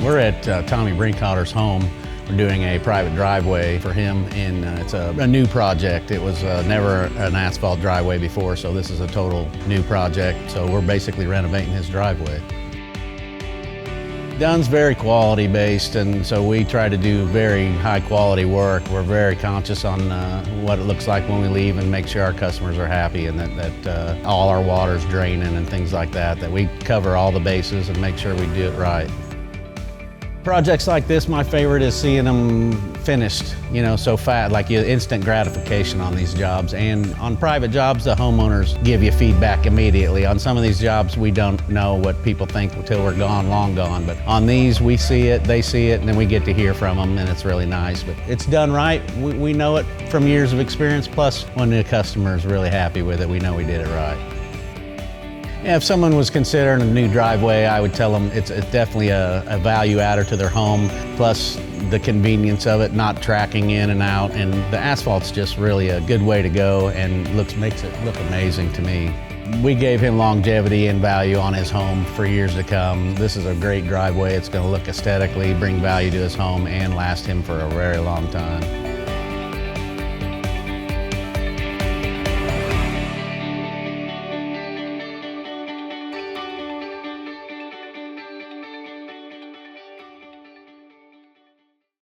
We're at Tommy Brinkotter's home. We're doing a private driveway for him, and it's a new project. It was never an asphalt driveway before, so this is a total new project. So we're basically renovating his driveway. Dunn's very quality based, and so we try to do very high quality work. We're very conscious on what it looks like when we leave and make sure our customers are happy and that all our water's draining and things like that, that we cover all the bases and make sure we do it right. Projects like this, my favorite is seeing them finished, so fast, like instant gratification on these jobs. And on private jobs, the homeowners give you feedback immediately. On some of these jobs, we don't know what people think until we're gone, long gone. But on these, we see it, they see it, and then we get to hear from them, and it's really nice. But it's done right. We know it from years of experience, plus when the customer is really happy with it, we know we did it right. Yeah, if someone was considering a new driveway, I would tell them it's definitely a value adder to their home, plus the convenience of it, not tracking in and out. And the asphalt's just really a good way to go and makes it look amazing to me. We gave him longevity and value on his home for years to come. This is a great driveway. It's going to look aesthetically, bring value to his home, and last him for a very long time.